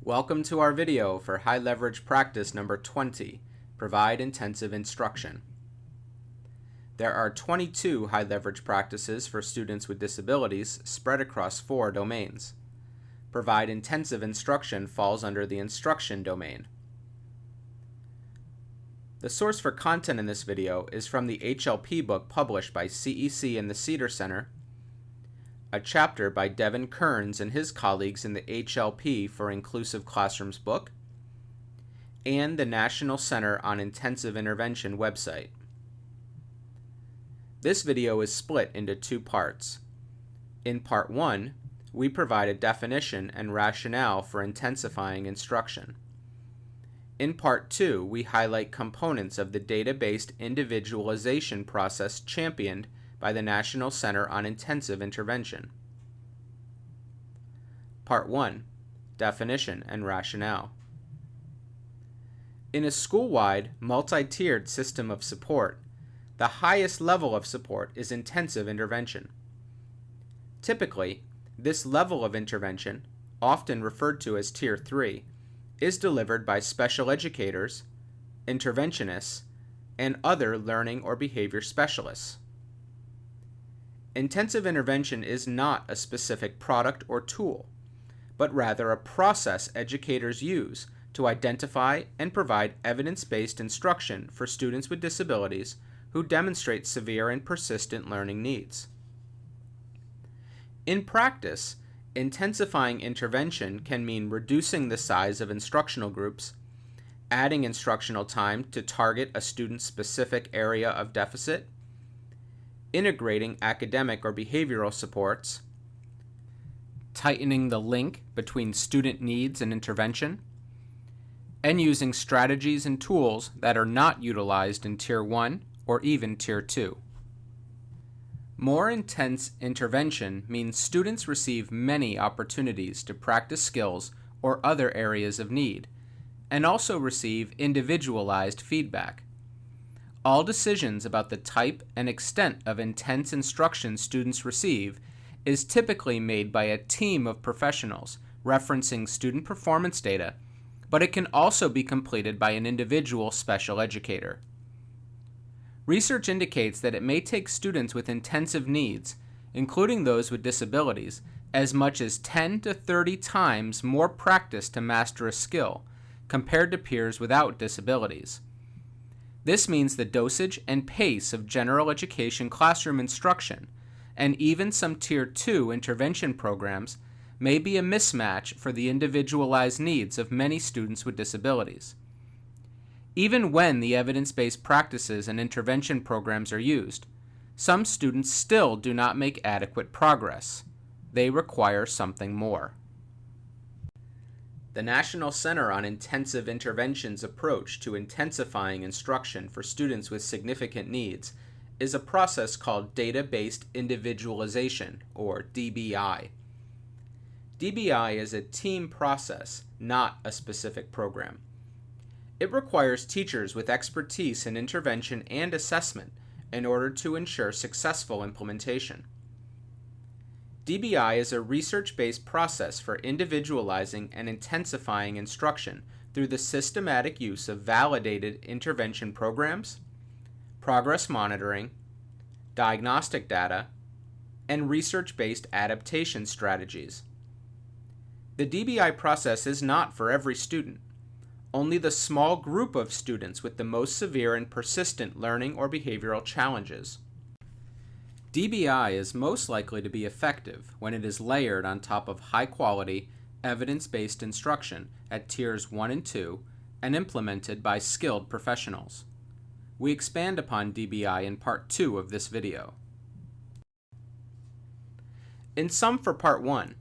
Welcome to our video for High Leverage Practice number 20, Provide Intensive Instruction. There are 22 high leverage practices for students with disabilities spread across 4 domains. Provide Intensive Instruction falls under the Instruction domain. The source for content in this video is from the HLP book published by CEC and the Cedar Center, a chapter by Devin Kearns and his colleagues in the HLP for Inclusive Classrooms book, and the National Center on Intensive Intervention website. This video is split into 2 parts. In Part 1, we provide a definition and rationale for intensifying instruction. In Part 2, we highlight components of the data-based individualization process championed by the National Center on Intensive Intervention. Part 1. Definition and Rationale. In a school-wide, multi-tiered system of support, the highest level of support is intensive intervention. Typically, this level of intervention, often referred to as Tier 3, is delivered by special educators, interventionists, and other learning or behavior specialists. Intensive intervention is not a specific product or tool, but rather a process educators use to identify and provide evidence-based instruction for students with disabilities who demonstrate severe and persistent learning needs. In practice, intensifying intervention can mean reducing the size of instructional groups, adding instructional time to target a student-specific area of deficit, integrating academic or behavioral supports, tightening the link between student needs and intervention, and using strategies and tools that are not utilized in Tier 1 or even Tier 2. More intense intervention means students receive many opportunities to practice skills or other areas of need, and also receive individualized feedback. All decisions about the type and extent of intense instruction students receive is typically made by a team of professionals referencing student performance data, but it can also be completed by an individual special educator. Research indicates that it may take students with intensive needs, including those with disabilities, as much as 10 to 30 times more practice to master a skill compared to peers without disabilities. This means the dosage and pace of general education classroom instruction, and even some Tier 2 intervention programs, may be a mismatch for the individualized needs of many students with disabilities. Even when the evidence-based practices and intervention programs are used, some students still do not make adequate progress. They require something more. The National Center on Intensive Intervention's approach to intensifying instruction for students with significant needs is a process called data-based individualization, or DBI. DBI is a team process, not a specific program. It requires teachers with expertise in intervention and assessment in order to ensure successful implementation. DBI is a research-based process for individualizing and intensifying instruction through the systematic use of validated intervention programs, progress monitoring, diagnostic data, and research-based adaptation strategies. The DBI process is not for every student. Only the small group of students with the most severe and persistent learning or behavioral challenges. DBI is most likely to be effective when it is layered on top of high-quality, evidence-based instruction at Tiers 1 and 2 and implemented by skilled professionals. We expand upon DBI in Part 2 of this video. In sum for Part 1,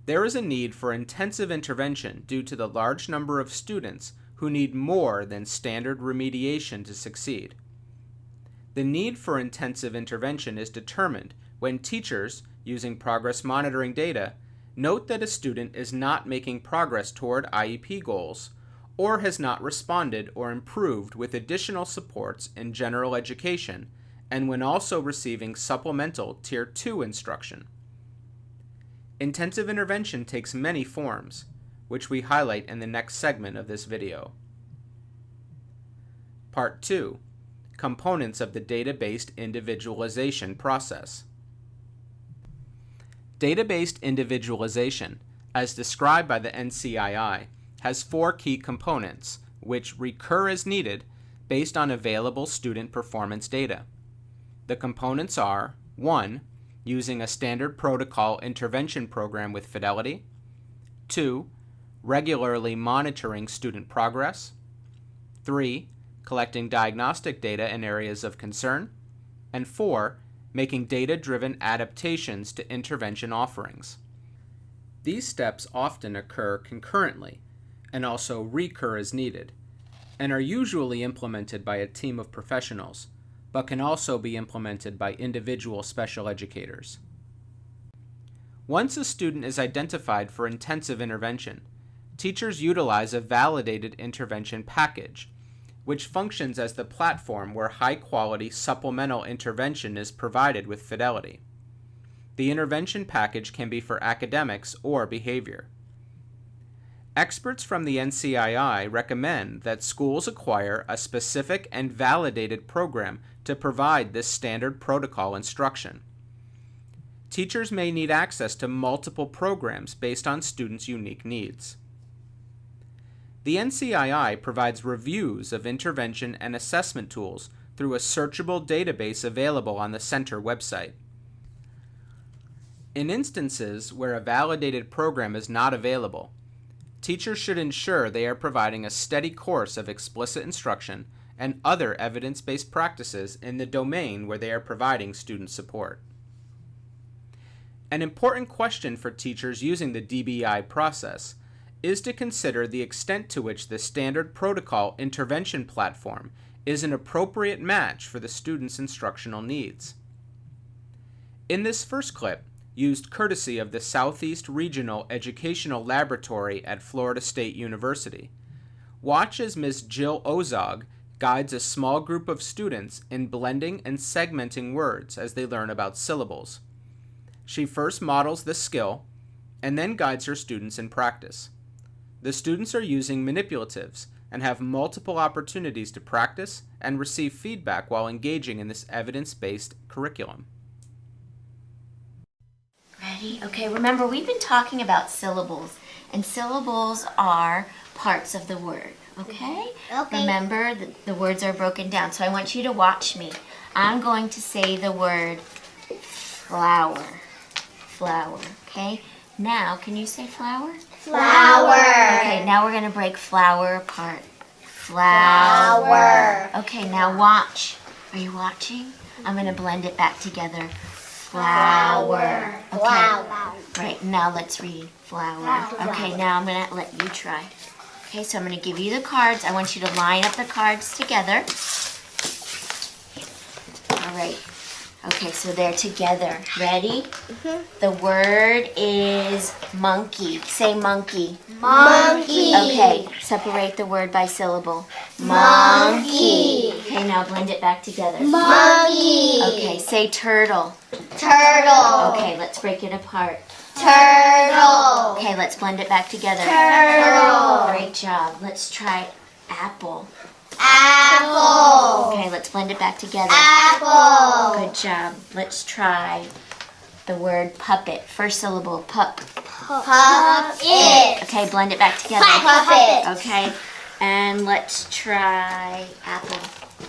there is a need for intensive intervention due to the large number of students who need more than standard remediation to succeed. The need for intensive intervention is determined when teachers, using progress monitoring data, note that a student is not making progress toward IEP goals or has not responded or improved with additional supports in general education, and when also receiving supplemental Tier 2 instruction. Intensive intervention takes many forms, which we highlight in the next segment of this video. Part 2. Components of the data-based individualization process. Data-based individualization, as described by the NCII, has 4 key components, which recur as needed based on available student performance data. The components are 1. Using a standard protocol intervention program with fidelity. 2. Regularly monitoring student progress. 3. Collecting diagnostic data in areas of concern. And 4. Making data-driven adaptations to intervention offerings. These steps often occur concurrently and also recur as needed, and are usually implemented by a team of professionals, but can also be implemented by individual special educators. Once a student is identified for intensive intervention, teachers utilize a validated intervention package, which functions as the platform where high-quality supplemental intervention is provided with fidelity. The intervention package can be for academics or behavior. Experts from the NCII recommend that schools acquire a specific and validated program to provide this standard protocol instruction. Teachers may need access to multiple programs based on students' unique needs. The NCII provides reviews of intervention and assessment tools through a searchable database available on the center website. In instances where a validated program is not available, teachers should ensure they are providing a steady course of explicit instruction and other evidence-based practices in the domain where they are providing student support. An important question for teachers using the DBI process is to consider the extent to which the standard protocol intervention platform is an appropriate match for the student's instructional needs. In this first clip, used courtesy of the Southeast Regional Educational Laboratory at Florida State University, watch as Ms. Jill Ozog guides a small group of students in blending and segmenting words as they learn about syllables. She first models this skill and then guides her students in practice. The students are using manipulatives and have multiple opportunities to practice and receive feedback while engaging in this evidence-based curriculum. Ready? Okay, remember we've been talking about syllables, and syllables are parts of the word, okay? Okay. Remember, the words are broken down, so I want you to watch me. I'm going to say the word flower. Flower, okay? Now, can you say flower? Flower. Okay, now we're going to break flower apart. Flower. Okay, now watch. Are you watching? I'm going to blend it back together. Flower. Okay. Flower. Right, now let's read flower. Okay, now I'm going to let you try. Okay, so I'm going to give you the cards. I want you to line up the cards together. All right. Okay, so they're together. Ready? The word is monkey. Say monkey. Monkey. Okay, separate the word by syllable. Monkey. Okay, now blend it back together. Monkey. Okay, say turtle. Turtle. Okay, let's break it apart. Turtle. Okay, let's blend it back together. Turtle. Great job. Let's try apple. Apple. Okay, let's blend it back together. Apple. Good job. Let's try the word puppet. First syllable, pup. Puppet. Okay, blend it back together. Puppet. Okay, and let's try apple.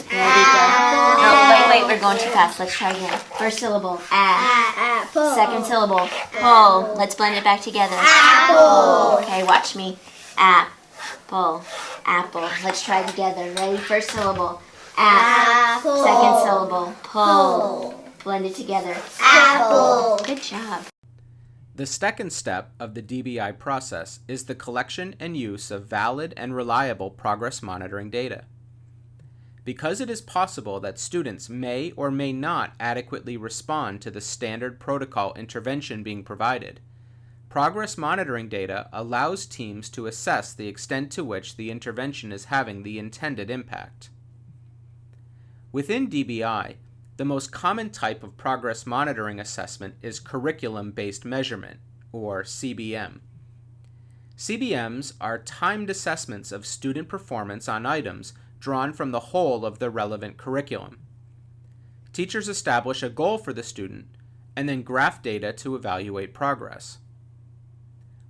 Ready, go. Apple. No, wait, we're going too fast. Let's try again. First syllable, Apple. Second syllable, pull. Let's blend it back together. Apple. Okay, watch me. Apple. Apple. Let's try together. Ready? First syllable. Apple. Second syllable. Pull. Blend it together. Apple. Good job. The second step of the DBI process is the collection and use of valid and reliable progress monitoring data. Because it is possible that students may or may not adequately respond to the standard protocol intervention being provided, progress monitoring data allows teams to assess the extent to which the intervention is having the intended impact. Within DBI, the most common type of progress monitoring assessment is curriculum-based measurement, or CBM. CBMs are timed assessments of student performance on items drawn from the whole of the relevant curriculum. Teachers establish a goal for the student and then graph data to evaluate progress.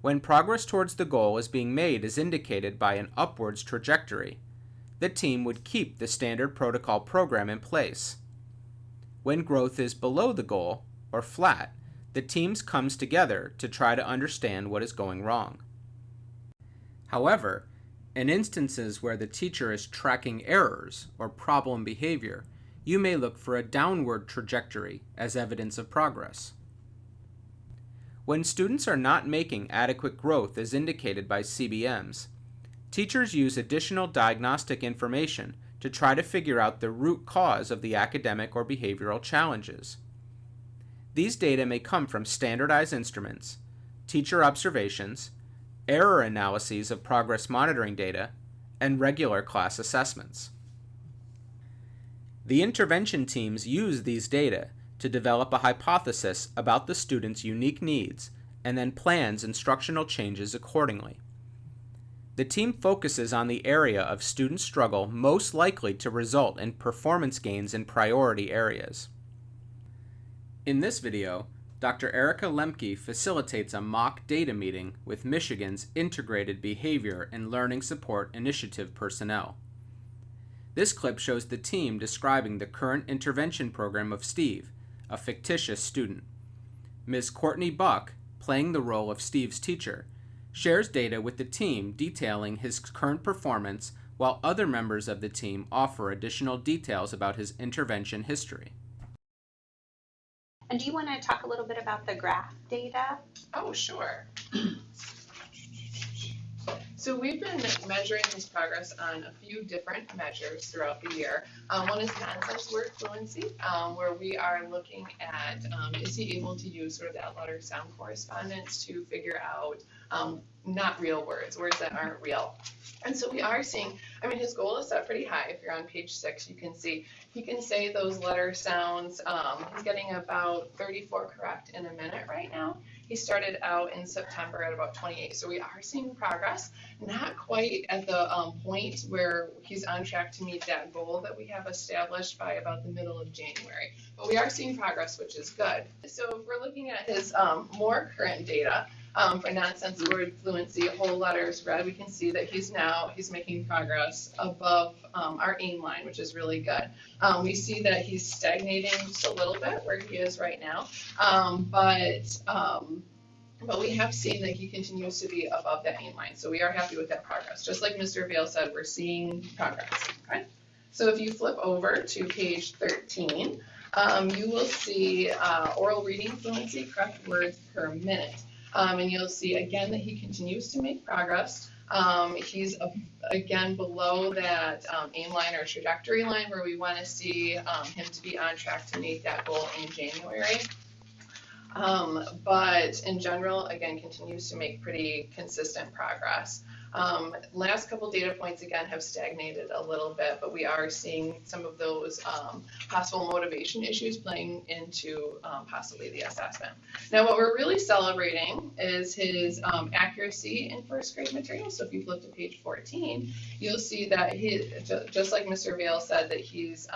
When progress towards the goal is being made is indicated by an upwards trajectory, the team would keep the standard protocol program in place. When growth is below the goal, or flat, the teams comes together to try to understand what is going wrong. However, in instances where the teacher is tracking errors or problem behavior, you may look for a downward trajectory as evidence of progress. When students are not making adequate growth as indicated by CBMs, teachers use additional diagnostic information to try to figure out the root cause of the academic or behavioral challenges. These data may come from standardized instruments, teacher observations, error analyses of progress monitoring data, and regular class assessments. The intervention teams use these data to develop a hypothesis about the student's unique needs and then plans instructional changes accordingly. The team focuses on the area of student struggle most likely to result in performance gains in priority areas. In this video, Dr. Erica Lemke facilitates a mock data meeting with Michigan's Integrated Behavior and Learning Support Initiative personnel. This clip shows the team describing the current intervention program of Steve, a fictitious student. Ms. Courtney Buck, playing the role of Steve's teacher, shares data with the team detailing his current performance, while other members of the team offer additional details about his intervention history. And do you want to talk a little bit about the graph data? Oh, sure. So we've been measuring his progress on a few different measures throughout the year. One is nonsense word fluency, where we are looking at is he able to use sort of that letter sound correspondence to figure out not real words that aren't real. And so we are seeing, I mean, his goal is set pretty high. If you're on page 6, you can see he can say those letter sounds. He's getting about 34 correct in a minute right now. He started out in September at about 28, so we are seeing progress. Not quite at the point where he's on track to meet that goal that we have established by about the middle of January, but we are seeing progress, which is good. So if we're looking at his more current data, for nonsense word fluency, whole letters read, we can see that he's making progress above our aim line, which is really good. We see that he's stagnating just a little bit where he is right now, but we have seen that he continues to be above that aim line, so we are happy with that progress. Just like Mr. Vail said, we're seeing progress. Okay? So if you flip over to page 13, you will see oral reading fluency, correct words per minute. And you'll see again that he continues to make progress. He's again below that aim line or trajectory line where we want to see him to be on track to meet that goal in January. But in general, again, continues to make pretty consistent progress. Last couple data points again have stagnated a little bit, but we are seeing some of those possible motivation issues playing into possibly the assessment. Now what we're really celebrating is his accuracy in first grade material. So if you flip to page 14, you'll see that he, just like Mr. Vail said, that he's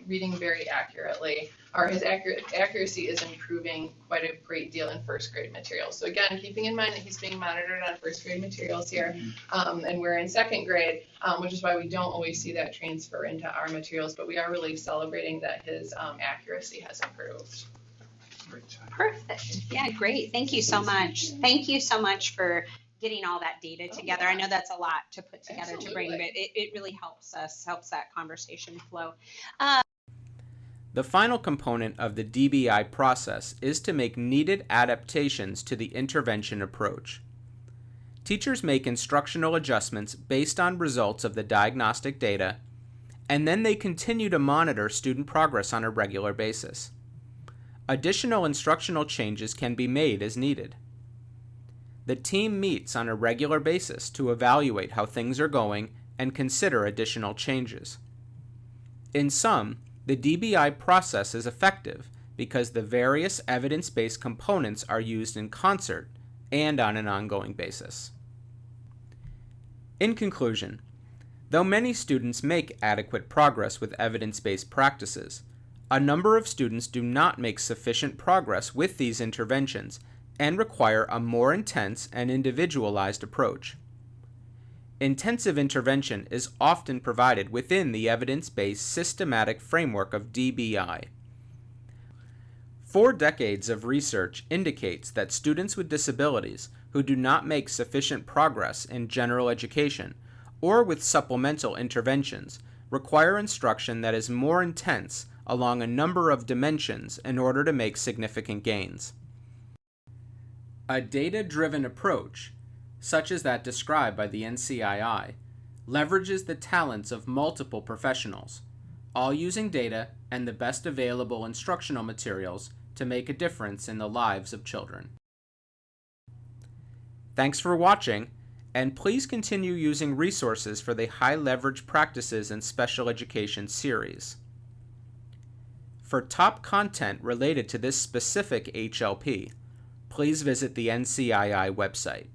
reading very accurately, or his accuracy is improving quite a great deal in first grade materials. So again, keeping in mind that he's being monitored on first grade materials here, and we're in second grade, which is why we don't always see that transfer into our materials, but we are really celebrating that his accuracy has improved. Perfect. Yeah, great. Thank you so much. Thank you so much for getting all that data together. yeah. I know that's a lot to put together to bring, but Absolutely. it really helps that conversation flow. The final component of the DBI process is to make needed adaptations to the intervention approach. Teachers make instructional adjustments based on results of the diagnostic data, and then they continue to monitor student progress on a regular basis. Additional instructional changes can be made as needed. The team meets on a regular basis to evaluate how things are going and consider additional changes. In sum, the DBI process is effective because the various evidence-based components are used in concert and on an ongoing basis. In conclusion, though many students make adequate progress with evidence-based practices, a number of students do not make sufficient progress with these interventions and require a more intense and individualized approach. Intensive intervention is often provided within the evidence-based systematic framework of DBI. 4 decades of research indicates that students with disabilities who do not make sufficient progress in general education or with supplemental interventions require instruction that is more intense along a number of dimensions in order to make significant gains. A data-driven approach, such as that described by the NCII, leverages the talents of multiple professionals, all using data and the best available instructional materials to make a difference in the lives of children. Thanks for watching, and please continue using resources for the High Leverage Practices in Special Education series. For top content related to this specific HLP, please visit the NCII website.